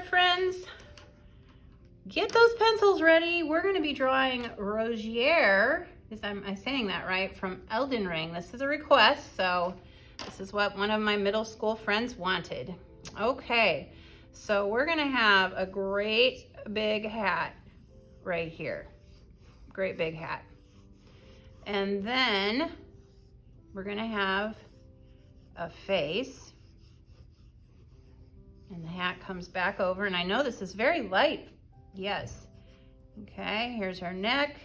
friends. Get those pencils ready. We're going to be drawing Rogier. Am I saying that right? From Elden Ring. This is a request, so this is what one of my middle school friends wanted. Okay, so we're going to have a great big hat right here. Great big hat. And then we're going to have a face. And the hat comes back over, and I know this is very light. Yes. Okay, here's her neck.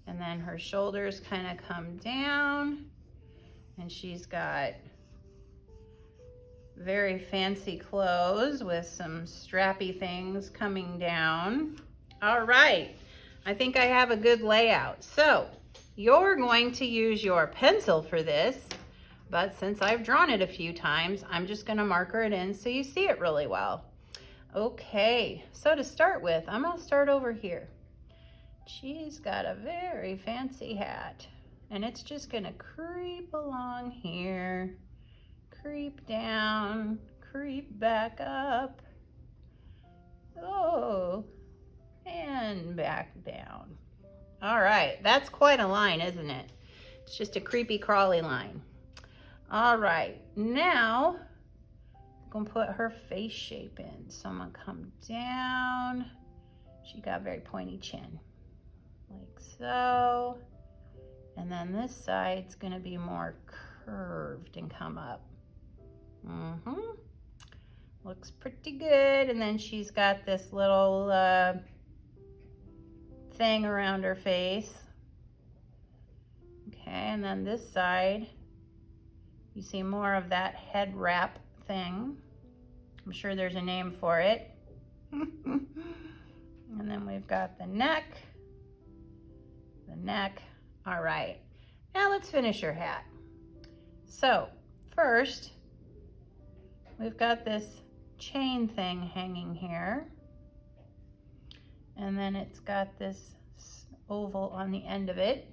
And then her shoulders kind of come down. And she's got very fancy clothes with some strappy things coming down. All right, I think I have a good layout. So you're going to use your pencil for this. But since I've drawn it a few times, I'm just going to marker it in so you see it really well. Okay, so to start with, I'm going to start over here. She's got a very fancy hat, and it's just going to creep along here, creep down, creep back up. Oh, and back down. All right, that's quite a line, isn't it? It's just a creepy crawly line. All right, now I'm gonna put her face shape in. So I'm gonna come down. She got a very pointy chin, like so. And then this side's gonna be more curved and come up. Looks pretty good. And then she's got this little thing around her face. Okay, and then this side, you see more of that head wrap thing. I'm sure there's a name for it. And then we've got the neck. All right, now let's finish her hat. So first, we've got this chain thing hanging here. And then it's got this oval on the end of it.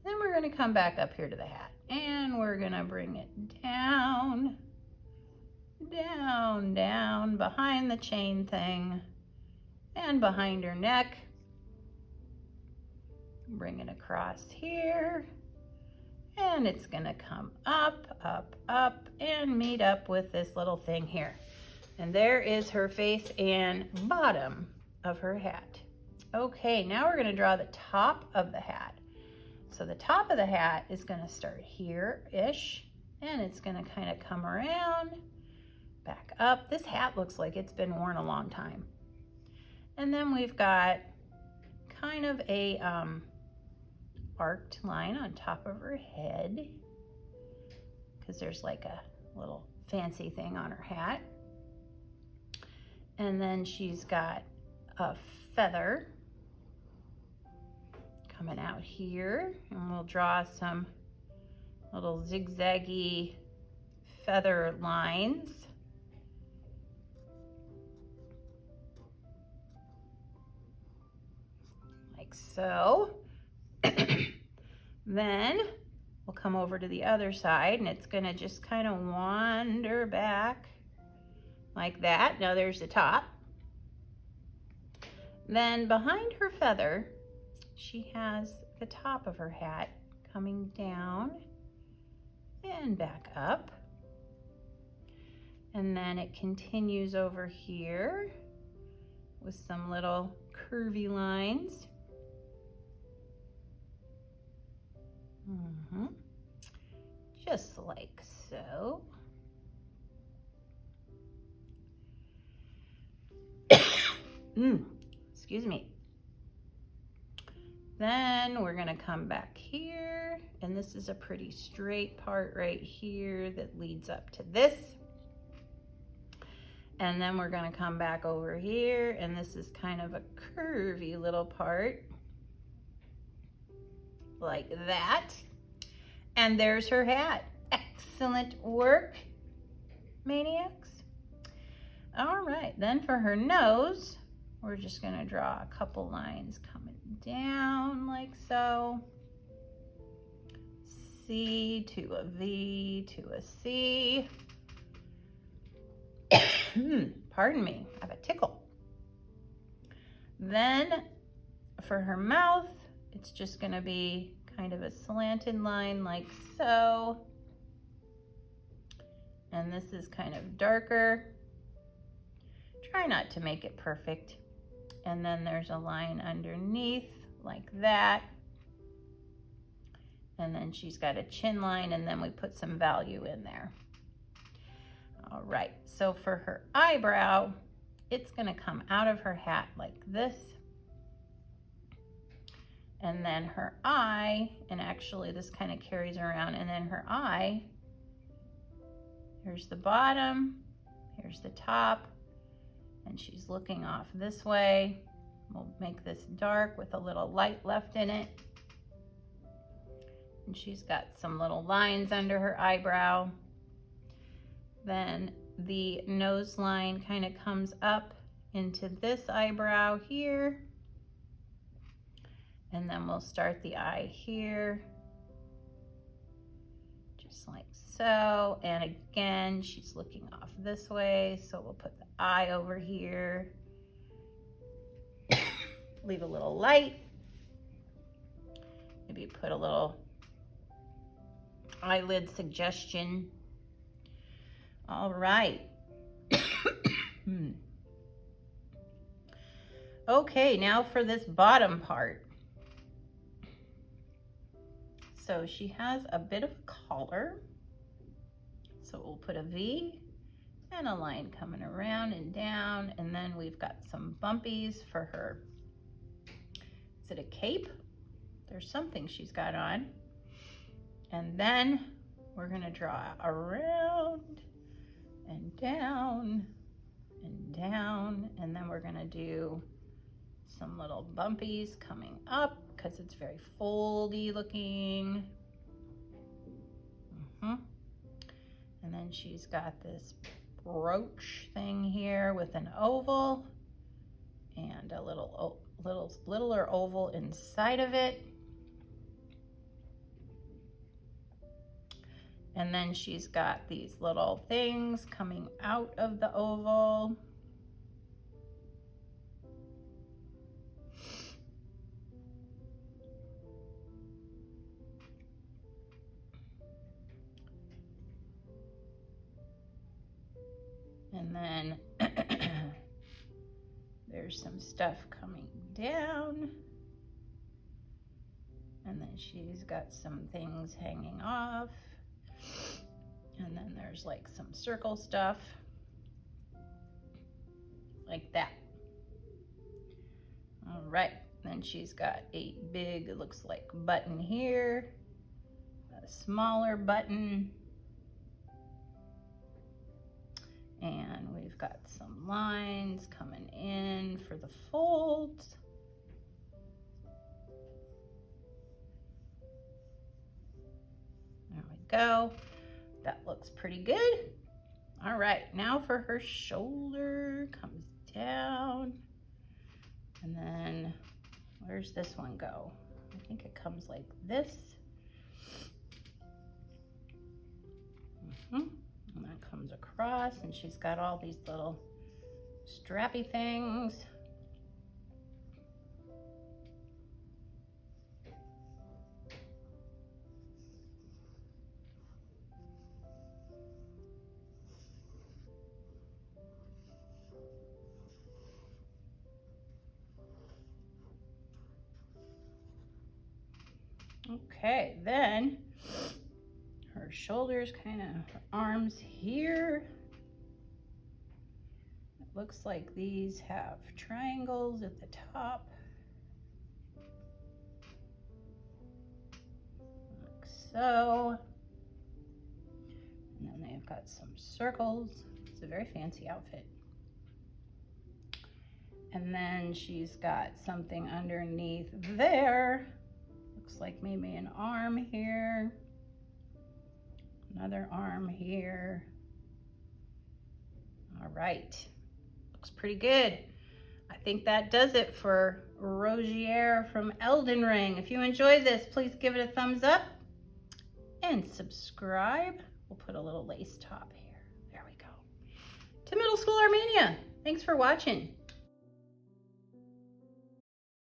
Then we're gonna come back up here to the hat. And we're gonna bring it down, down, down, behind the chain thing and behind her neck. Bring it across here, and it's gonna come up, up, up, and meet up with this little thing here. And there is her face and bottom of her hat. Okay, now we're gonna draw the top of the hat. So the top of the hat is going to start here-ish, and it's going to kind of come around, back up. This hat looks like it's been worn a long time. And then we've got kind of a arced line on top of her head, because there's like a little fancy thing on her hat. And then she's got a feather coming out here, and we'll draw some little zigzaggy feather lines. Like so. Then we'll come over to the other side, and it's gonna just kind of wander back like that. Now there's the top. Then behind her feather, she has the top of her hat coming down and back up. And then it continues over here with some little curvy lines. Just like so. Excuse me. Then we're gonna come back here, and this is a pretty straight part right here that leads up to this. And then we're gonna come back over here, and this is kind of a curvy little part, like that. And there's her hat. Excellent work, maniacs. All right, then for her nose, we're just gonna draw a couple lines coming down like so. C to a V to a C. Pardon me, I have a tickle. Then for her mouth, it's just gonna be kind of a slanted line like so. And this is kind of darker. Try not to make it perfect. And then there's a line underneath like that. And then she's got a chin line, and then we put some value in there. All right, so for her eyebrow, it's gonna come out of her hat like this. And then her eye, and actually this kind of carries around, and then her eye, here's the bottom, here's the top, and she's looking off this way. We'll make this dark with a little light left in it. And she's got some little lines under her eyebrow. Then the nose line kind of comes up into this eyebrow here. And then we'll start the eye here, just like so. And again, she's looking off this way, so we'll put the eye over here. Leave a little light. Maybe put a little eyelid suggestion. All right. Okay, now for this bottom part. So she has a bit of a collar. So we'll put a V and a line coming around and down. And then we've got some bumpies for her. Is it a cape? There's something she's got on. And then we're gonna draw around and down and down. And then we're gonna do some little bumpies coming up because it's very foldy looking. And then she's got this brooch thing here with an oval and a littler oval inside of it. And then she's got these little things coming out of the oval. And then there's some stuff coming down. And then she's got some things hanging off. And then there's like some circle stuff. Like that. All right. Then she's got a big, it looks like button here. A smaller button. And we've got some lines coming in for the folds. There we go. That looks pretty good. All right, now for her shoulder, comes down. And then where's this one go? I think it comes like this. And that comes across, and she's got all these little strappy things. Okay, then her shoulders, kind of her arms here. It looks like these have triangles at the top. Like so. And then they've got some circles. It's a very fancy outfit. And then she's got something underneath there. Looks like maybe an arm here. Another arm here. All right, looks pretty good. I think that does it for Rogier from Elden Ring. If you enjoyed this, please give it a thumbs up and subscribe. We'll put a little lace top here. There we go. to Middle School Armenia. Thanks for watching.